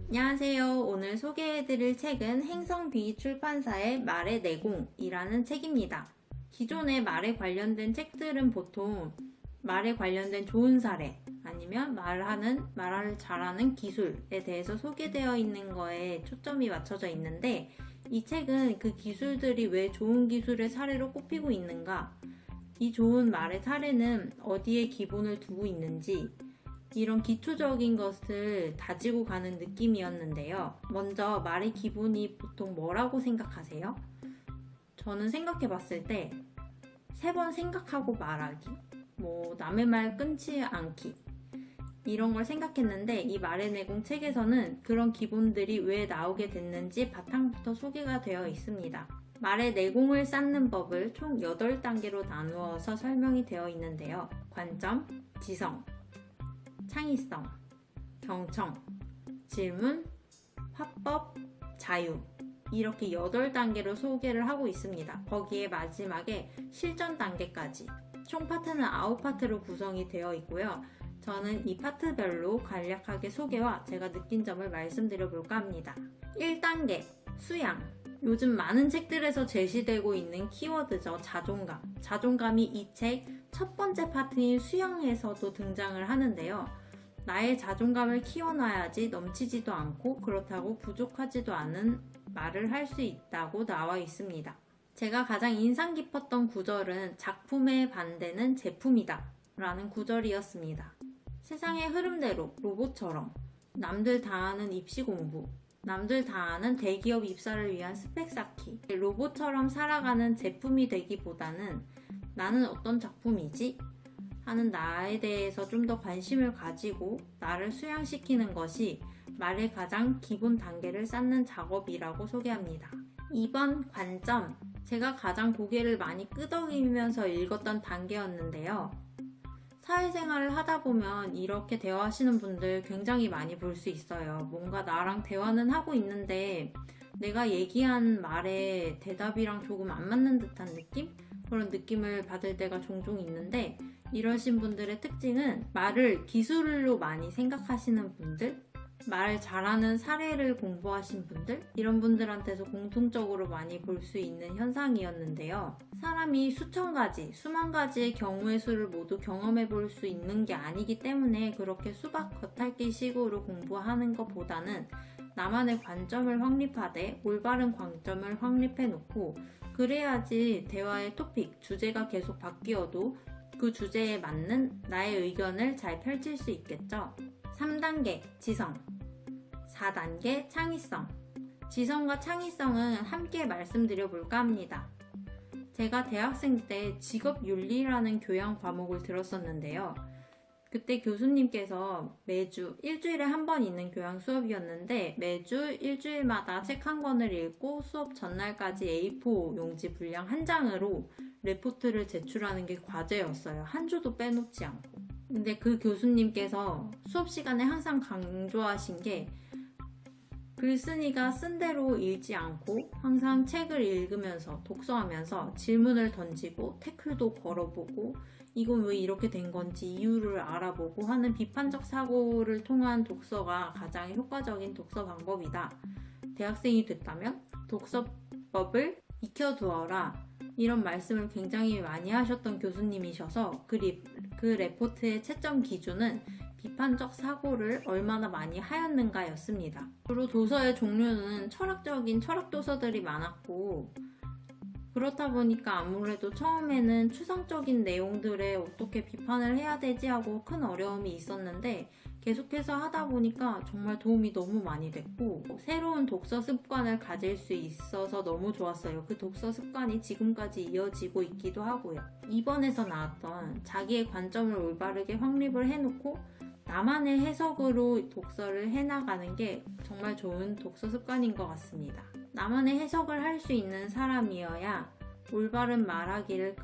안녕하세요. 오늘 소개해드릴 책은 행성비 출판사의 말의 내공이라는 책입니다. 기존의 말에 관련된 책들은 보통 말에 관련된 좋은 사례 아니면 말을 잘하는 기술에 대해서 소개되어 있는 거에 초점이 맞춰져 있는데 이 책은 그 기술들이 왜 좋은 기술의 사례로 꼽히고 있는가, 이 좋은 말의 사례는 어디에 기본을 두고 있는지 이런 기초적인 것을 다지고 가는 느낌이었는데요. 먼저 말의 기본이 보통 뭐라고 생각하세요? 저는 생각해 봤을 때 3번 생각하고 말하기, 남의 말 끊지 않기 이런 걸 생각했는데 이 말의 내공 책에서는 그런 기본들이 왜 나오게 됐는지 바탕부터 소개가 되어 있습니다. 말의 내공을 쌓는 법을 총 8단계로 나누어서 설명이 되어 있는데요. 관점, 지성, 창의성, 경청, 질문, 화법, 자유 이렇게 8단계로 소개를 하고 있습니다. 거기에 마지막에 실전 단계까지 총 파트는 9파트로 구성이 되어 있고요. 저는 이 파트별로 간략하게 소개와 제가 느낀 점을 말씀드려 볼까 합니다. 1단계, 수양. 요즘 많은 책들에서 제시되고 있는 키워드죠. 자존감. 자존감이 이 책 첫 번째 파트인 수양에서도 등장을 하는데요. 나의 자존감을 키워놔야지 넘치지도 않고 그렇다고 부족하지도 않은 말을 할 수 있다고 나와 있습니다. 제가 가장 인상 깊었던 구절은 작품의 반대는 제품이다 라는 구절이었습니다. 세상의 흐름대로 로봇처럼 남들 다 하는 입시 공부, 남들 다 아는 대기업 입사를 위한 스펙 쌓기, 로봇처럼 살아가는 제품이 되기보다는 나는 어떤 작품이지? 하는 나에 대해서 좀 더 관심을 가지고 나를 수양시키는 것이 말의 가장 기본 단계를 쌓는 작업이라고 소개합니다. 2번 관점. 제가 가장 고개를 많이 끄덕이면서 읽었던 단계였는데요. 사회생활을 하다 보면 이렇게 대화하시는 분들 굉장히 많이 볼 수 있어요. 뭔가 나랑 대화는 하고 있는데 내가 얘기한 말에 대답이랑 조금 안 맞는 듯한 느낌? 그런 느낌을 받을 때가 종종 있는데 이러신 분들의 특징은 말을 기술로 많이 생각하시는 분들, 말 잘하는 사례를 공부하신 분들, 이런 분들한테서 공통적으로 많이 볼 수 있는 현상이었는데요. 사람이 수천 가지, 수만 가지의 경우의 수를 모두 경험해 볼 수 있는 게 아니기 때문에 그렇게 수박 겉핥기 식으로 공부하는 것보다는 나만의 관점을 확립하되 올바른 관점을 확립해 놓고 그래야지 대화의 토픽, 주제가 계속 바뀌어도 그 주제에 맞는 나의 의견을 잘 펼칠 수 있겠죠. 3단계 지성, 4단계 창의성. 지성과 창의성은 함께 말씀드려 볼까 합니다. 제가 대학생 때 직업윤리라는 교양 과목을 들었었는데요. 그때 교수님께서 매주 일주일에 한 번 있는 교양 수업이었는데 매주 일주일마다 책 한 권을 읽고 수업 전날까지 A4 용지 분량 한 장으로 레포트를 제출하는 게 과제였어요. 한 줄도 빼놓지 않고. 근데 그 교수님께서 수업 시간에 항상 강조하신 게 글쓴이가 쓴 대로 읽지 않고 항상 책을 읽으면서 독서하면서 질문을 던지고 태클도 걸어보고 이건 왜 이렇게 된 건지 이유를 알아보고 하는 비판적 사고를 통한 독서가 가장 효과적인 독서 방법이다. 대학생이 됐다면 독서법을 익혀두어라. 이런 말씀을 굉장히 많이 하셨던 교수님이셔서 그 레포트의 채점 기준은 비판적 사고를 얼마나 많이 하였는가 였습니다. 주로 도서의 종류는 철학적인 철학 도서들이 많았고 그렇다 보니까 아무래도 처음에는 추상적인 내용들에 어떻게 비판을 해야 되지 하고 큰 어려움이 있었는데 계속해서 하다 보니까 정말 도움이 너무 많이 됐고 새로운 독서 습관을 가질 수 있어서 너무 좋았어요. 그 독서 습관이 지금까지 이어지고 있기도 하고요. 2번에서 나왔던 자기의 관점을 올바르게 확립을 해놓고 나만의 해석으로 독서를 해나가는 게 정말 좋은 독서 습관인 것 같습니다. 나만의 해석을 할 수 있는 사람이어야 올바른 말하기를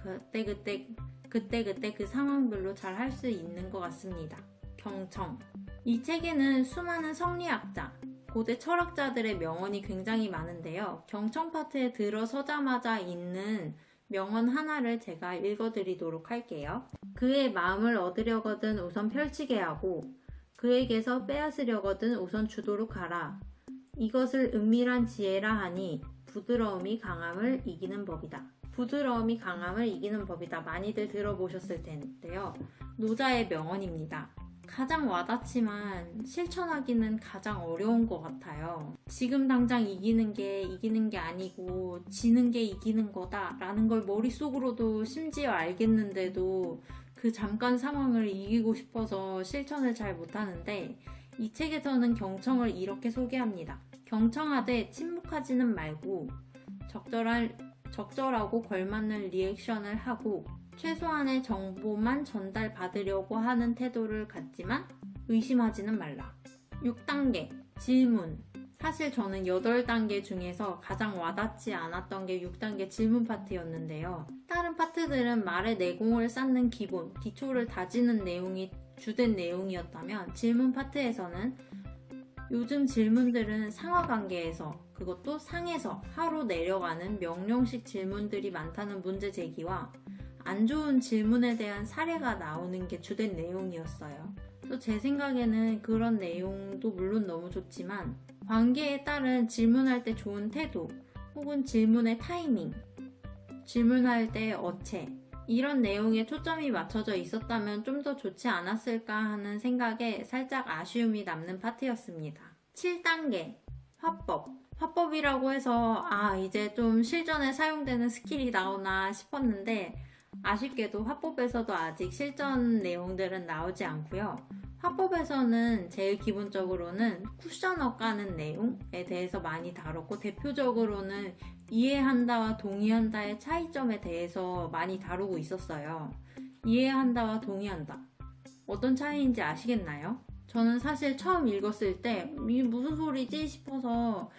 그때 그 상황별로 잘 할 수 있는 것 같습니다. 경청. 이 책에는 수많은 성리학자, 고대 철학자들의 명언이 굉장히 많은데요. 경청 파트에 들어서자마자 있는 명언 하나를 제가 읽어드리도록 할게요. 그의 마음을 얻으려거든 우선 펼치게 하고 그에게서 빼앗으려거든 우선 주도록 가라. 이것을 은밀한 지혜라 하니 부드러움이 강함을 이기는 법이다. 부드러움이 강함을 이기는 법이다. 많이들 들어보셨을 텐데요. 노자의 명언입니다. 가장 와닿지만 실천하기는 가장 어려운 것 같아요. 지금 당장 이기는 게 아니고 지는 게 이기는 거다라는 걸 머릿속으로도 심지어 알겠는데도 그 잠깐 상황을 이기고 싶어서 실천을 잘 못하는데, 이 책에서는 경청을 이렇게 소개합니다. 경청하되 침묵하지는 말고 적절하고 걸맞는 리액션을 하고 최소한의 정보만 전달받으려고 하는 태도를 갖지만 의심하지는 말라. 6단계 질문. 사실 저는 8단계 중에서 가장 와닿지 않았던 게 6단계 질문 파트였는데요. 다른 파트들은 말의 내공을 쌓는 기본, 기초를 다지는 내용이 주된 내용이었다면, 질문 파트에서는 요즘 질문들은 상하관계에서, 그것도 상에서 하로 내려가는 명령식 질문들이 많다는 문제 제기와 안 좋은 질문에 대한 사례가 나오는 게 주된 내용이었어요. 또 제 생각에는 그런 내용도 물론 너무 좋지만 관계에 따른 질문할 때 좋은 태도, 혹은 질문의 타이밍, 질문할 때 어체, 이런 내용에 초점이 맞춰져 있었다면 좀 더 좋지 않았을까 하는 생각에 살짝 아쉬움이 남는 파트였습니다. 7단계 화법. 화법이라고 해서 이제 좀 실전에 사용되는 스킬이 나오나 싶었는데, 아쉽게도 화법에서도 아직 실전 내용들은 나오지 않고요. 화법에서는 제일 기본적으로는 쿠셔너 까는 내용에 대해서 많이 다뤘고, 대표적으로는 이해한다와 동의한다의 차이점에 대해서 많이 다루고 있었어요. 이해한다와 동의한다. 어떤 차이인지 아시겠나요? 저는 사실 처음 읽었을 때 이게 무슨 소리지 싶어서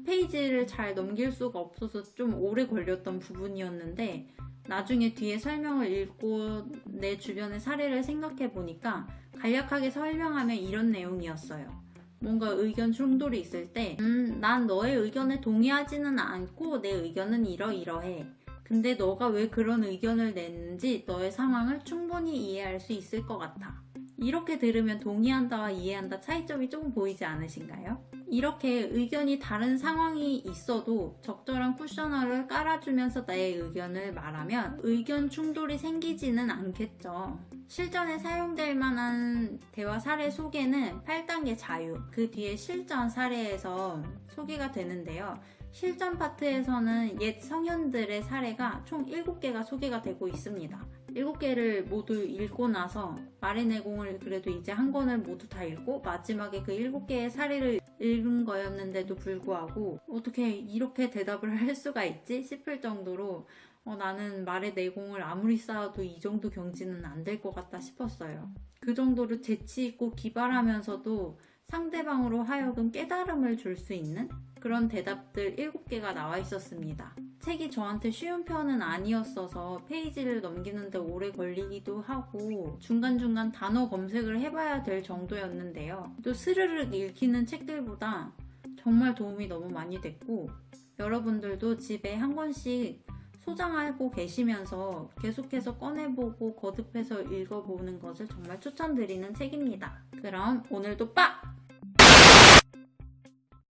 페이지를 잘 넘길 수가 없어서 좀 오래 걸렸던 부분이었는데, 나중에 뒤에 설명을 읽고 내 주변의 사례를 생각해 보니까 간략하게 설명하면 이런 내용이었어요. 뭔가 의견 충돌이 있을 때 난 너의 의견에 동의하지는 않고 내 의견은 이러이러해. 근데 너가 왜 그런 의견을 냈는지 너의 상황을 충분히 이해할 수 있을 것 같아. 이렇게 들으면 동의한다와 이해한다 차이점이 조금 보이지 않으신가요? 이렇게 의견이 다른 상황이 있어도 적절한 쿠셔너를 깔아주면서 나의 의견을 말하면 의견 충돌이 생기지는 않겠죠. 실전에 사용될 만한 대화 사례 소개는 8단계 자유, 그 뒤에 실전 사례에서 소개가 되는데요. 실전 파트에서는 옛 성현들의 사례가 총 7개가 소개가 되고 있습니다. 7개를 모두 읽고 나서 말의 내공을 그래도 이제 한 권을 모두 다 읽고 마지막에 그 7개의 사례를 읽은 거였는데도 불구하고 어떻게 이렇게 대답을 할 수가 있지 싶을 정도로 나는 말의 내공을 아무리 쌓아도 이 정도 경지는 안 될 것 같다 싶었어요. 그 정도로 재치 있고 기발하면서도 상대방으로 하여금 깨달음을 줄 수 있는 그런 대답들 7개가 나와 있었습니다. 책이 저한테 쉬운 편은 아니었어서 페이지를 넘기는데 오래 걸리기도 하고 중간중간 단어 검색을 해봐야 될 정도였는데요. 또 스르륵 읽히는 책들보다 정말 도움이 너무 많이 됐고, 여러분들도 집에 한 권씩 소장하고 계시면서 계속해서 꺼내보고 거듭해서 읽어보는 것을 정말 추천드리는 책입니다. 그럼 오늘도 빡!